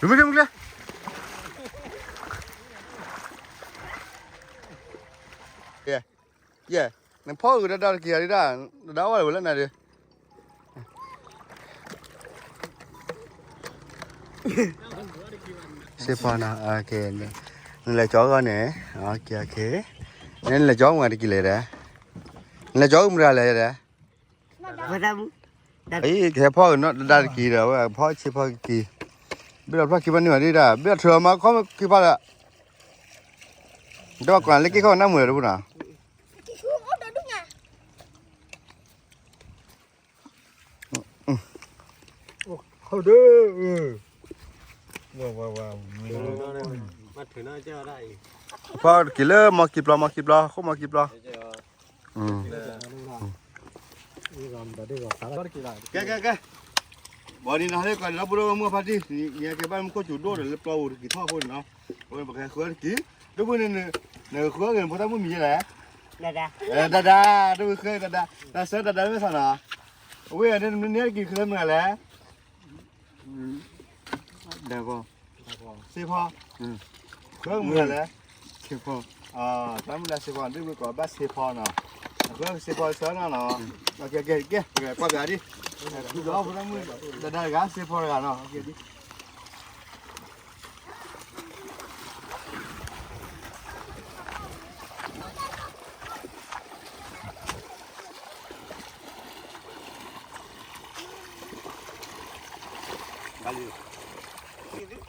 รู้ไหมมึงเลยเย่นั่นพ่อกูได้กี่อะไรได้ได้ว่าอะไรนั่นดิเสียพอนะโอเคนี่แหละจ้อกันเนี่ยโอเคโอเคนี่แหละจ้อมาได้กี่เลยนี่แหละจ้อมึงได้เลยไอ้แค่พ่อเนาะได้กี่แล้วพ่อเสียพ่อกี่เบี้ยพ่อกี่วันนี่มาดิได้เบี้ยเถื่อมาเขากี่พันละเดี๋ยวก่อนเล็กกี่เขาหน้ามือรู้นะเขาเด้อว้าวมาถึงน่าจะได้พอกี่เลิมากี่ปลาเขามากี่ปลาแกบอนี่นะเด็กกันเราบุรุษมือพัดดิเนี่ยแกบ้านมันก็จุดโดดเลยปลากี่ท่อพุ่นเนาะโอ้ยบอกแค่ขวดกี่ดูพุ่นเนี่ยขวดเงินพอตั้งมือมีอะไรดาดูเคยดาเสือดาไม่สั่นอ่ะโอ้ยเนี่ยกี่เคยมึงอะไรเดี๋ยวก็สิพ่อเครื่องมืออะไรสิพ่อตอนเวลาสิพ่อดูก็บ้าสิพ่อเนาะเครื่องสิพ่อเสือเนาะโอเคกว่าแบบนี้ดูแล้วพอตั้งมือดากันสิพ่อกันเนาะโอเคดิ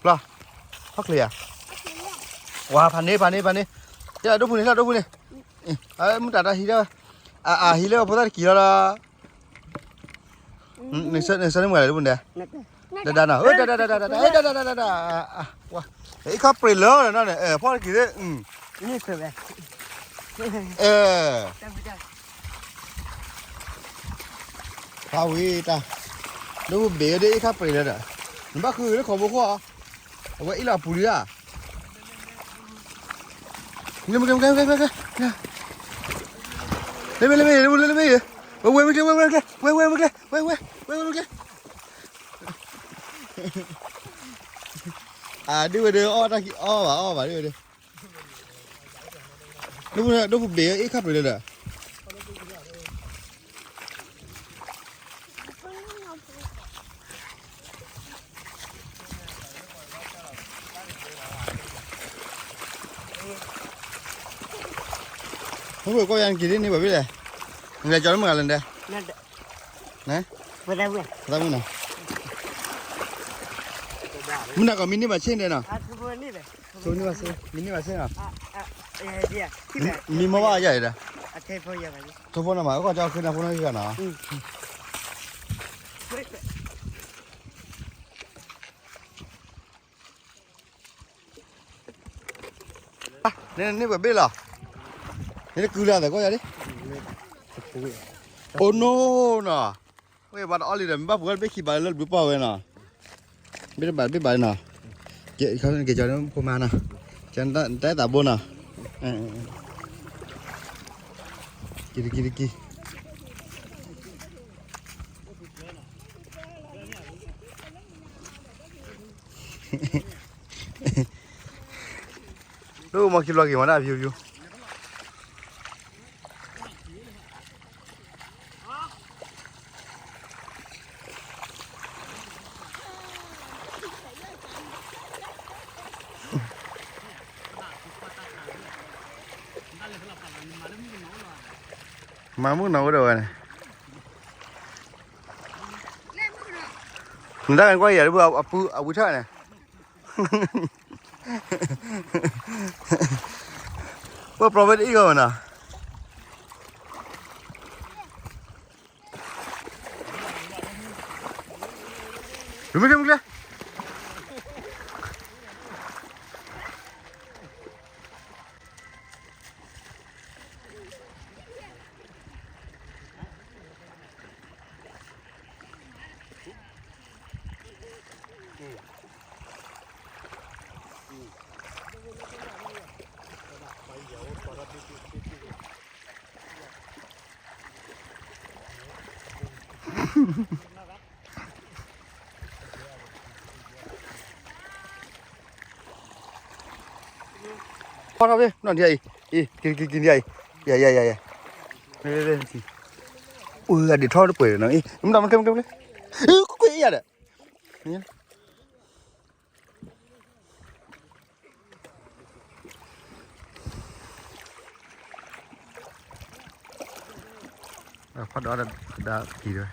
ปลาพักเลยอ่ะว้าพันนี้เดี๋ยวดูพุ่นนี่มึงตัดอะไรฮีแล้วฮีแล้วพอตัดกี่แล้วล่ะนี่เส้นเหมือนอะไรดูพุ่นเดี๋ยวดานะดาว้าไอ้ข้าเปรี้ยวเลยนั่นเนี่ยพ่อกี่เด้นี่คือแบบข้าววีตาดูเบี้ยดิข้าเปรี้ยวเลยมันบ้าคือแล้วของพวกเขาเอาไว้อีหล่าปุริอ่ะเร็วเว้ยไม่ดูเดี๋ยวตะกี้ว่ะดูดูเบี้ยอีกครับเลยเด้อผมบอกก็ยังกินนี่แบบนี้เลยมึงจะจอดมึงอะไรเด้อนะไปมึงนะมึงน่ะก็มินิมาเช่นเดียวนะโซนี่มาเช่นมินิมาเช่นอ่ะมีมาว่าใหญ่เด้อทุกคนนะมาก็จะเอาขึ้นนะพวกนั้นกันนะนี่แบบนี้เหรอนี่คืออะไรก็อย่างนี้โอ้โน่น่ะเว้ยบัดออลิเดนบ้าพวกไปขี่บายรถบุปผาเว้ยน่ะไม่ได้บายน่ะเกี่ยเขาเกี่ยจอดพวกมาน่ะฉันแต่ตาบนน่ะกี่ลูกมาคิดว่ากี่วันได้พิวมามึงหนาวเดี๋ยวนี่มึงได้กันกว่าอย่าดูเอาผู้ชายเนี่ยว่าโปรเฟสอีกแล้วนะรู้ไหมมึงเลย พอทำดินอนที่ไหนกินที่ไหนอย่าเลยสิเดี๋ยวทอดเปื่อยหน่อยมันทำมันเค็มเลยกูอีกอ่ะเนี่ยพอดđã kỳ rồi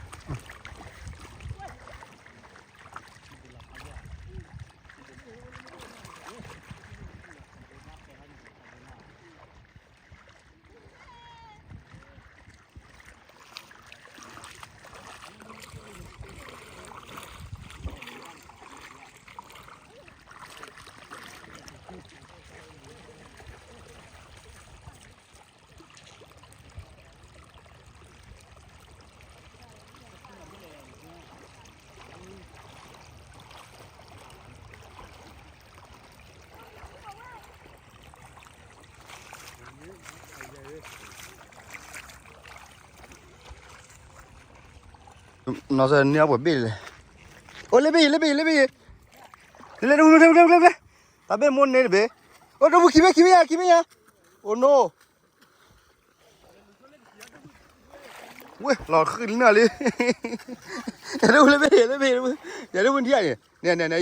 nó sẽ neo bởi bì này ôi lấy bì lên ta bên môn này bê ôi đâu kí bê nha oh no ui lọt khơi đến nào đi đâu lấy bì giờ đâu bên thiệt nhỉ nè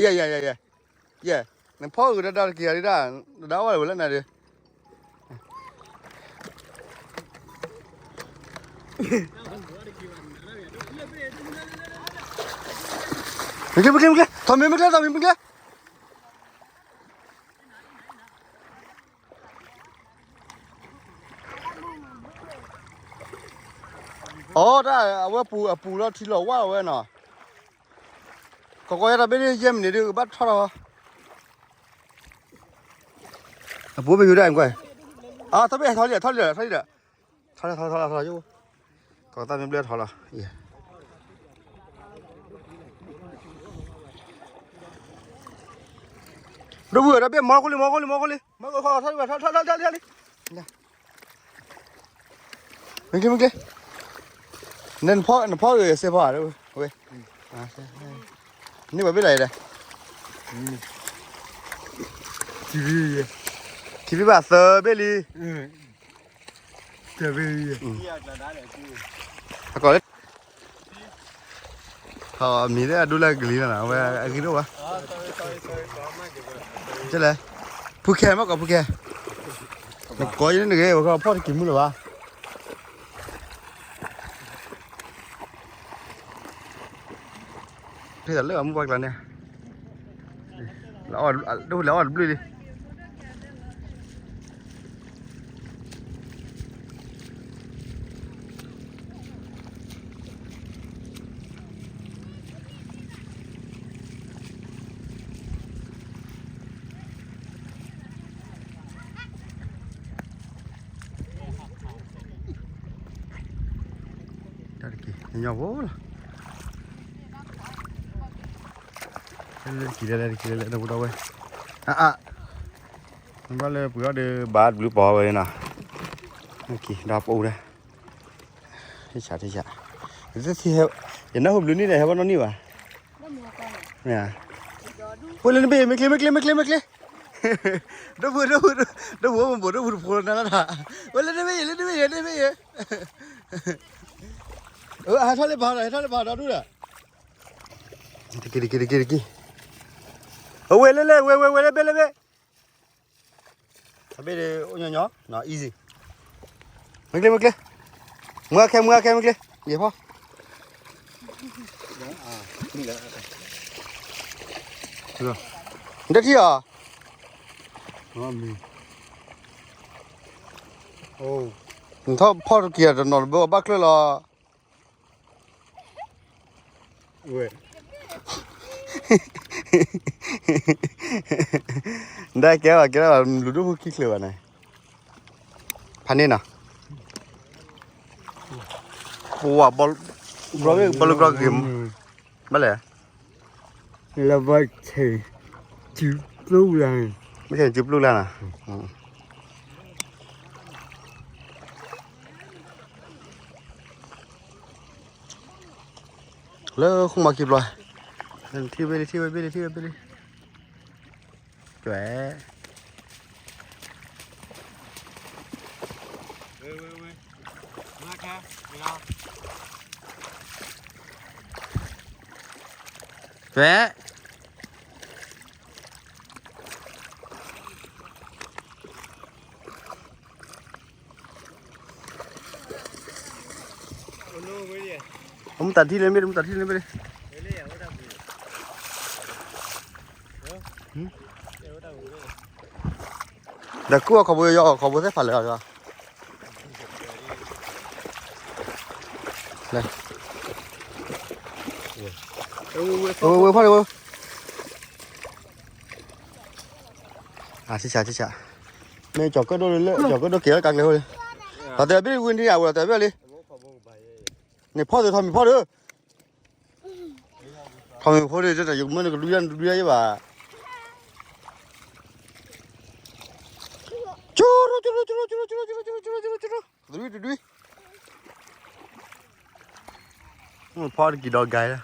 yeah nè phô người ta kia đi ra đào vào lên này đi Mình kia, thò mình kia. Đó, bù đó thì lẩu quá rồi nè. Có coi ra bên đây dêm này được bắt thoát đâu. Bố mình đây anh quay. Tao biết thoát đi. Thoát chứ. Còn tao mình biết thoát là. Đâu vừa đã biết mò con đi khó thoát đi mình kia nên phó rồi xe phó đâu ôiนี่แบบไม่ไรเลยทีวีบาเซอร์เบลีเจอเบลีก่อนเลยเขามีได้ดูแลกลีนะว่าอะไรรู้วะใช่เลยผู้แก่มากกว่าผู้แก่มันก้อยนี่ไงว่าเขาพ่อที่กินมั้งหรือวะที่แต่เรื่องมันบอกแล้วเนี่ยแล้วดูแล้วดูดิnhỏ vô là lên đâu đâu mình bắt lên bữa đi bát blue bò vậy nè kì đạp ô đây thế chả rất thì heo giờ nó hôm lúa này heo nó nhiều à nè ôi lên bê mấy kia đâu vừa nó thả ôi lên bê thoát lên bò đó đúng rồi kì quay lên bê bê đây nhỏ nó easy mấy kia mưa kem gì không rồi đất gì à thọพ่อkia rồi nó bơ bắc lên là đây kéo là lúa đu kí lửa này phan nên à wow bol game bao lẻ là vậy thì chụp lưu lại mấy thằng chụp lưu lại à lỡ không mặc kịp rồi thiêu bên đi chuẩn มาแค่ไม่เอา แฝะ ผมตัดที่เลยไม่ได้ผมตัดที่เลยไม่ได้เดี๋ยวกูเอาขบวนย่อขบวนใส่ฝันเลยเหรอเลยพ่อเลยชิชาไม่จอกก็โดนเลยจอกก็โดนเกี่ยวกันเลยแต่เดี๋ยวไม่ได้วินที่ไหนแต่เดี๋ยวเลยเนี่ยพ่อจะทำมีพ่อเด้อทำมีพ่อเด้อจะอยู่มันก็ดูยันใช่ป่ะจูรุดูพ่อกี่ดอกไก่ละ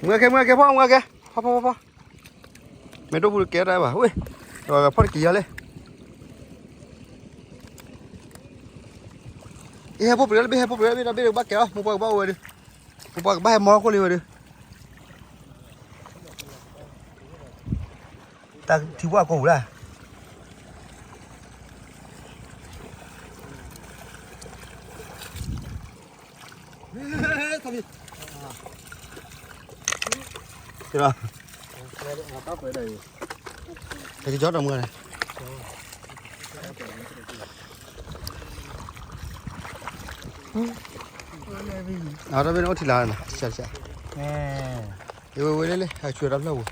เมื่อแกพ่อไม่ต้องพูดเกล้ได้ป่ะเว้ยพ่อกี่อะไรIhe pop dia lebih bak ya, mau bawa dia. Mau bawa bah mau ko liwa dia. Ta thiwa ko la. Kira. Cái chót đâu mưa này. Ada bên oti là chả yêu lên hai chuyện lắm đâu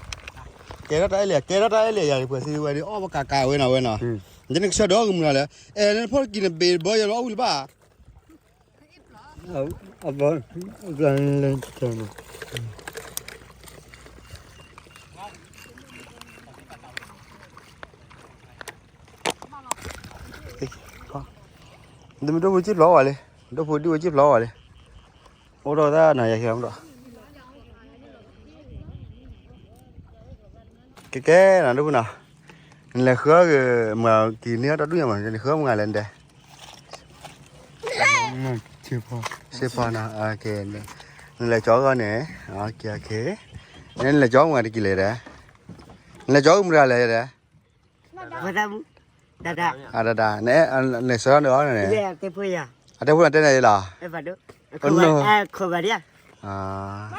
cái đó đấy liền giờ vừa xin về đi ô cà cà bên nào cho nên sau đó cũng là nên phốt kia bể bơi giờ nó ui ba vâng lên trời đừng đâu chiếc ló rồi đâu phải đi chiếc ló rồi ô đâu ra này vậy không đó cái là đâu nào là khứa mà kỳ nữa đó đúng mà khứa một ngày lên đây xếp pha nào ok nên là chó con này ok nên là chó ngoài đi kỳ lệ đấy là chó cũng ra lệ đấy đà này sữa nữa này đây là tên này là Khô bà đi à? à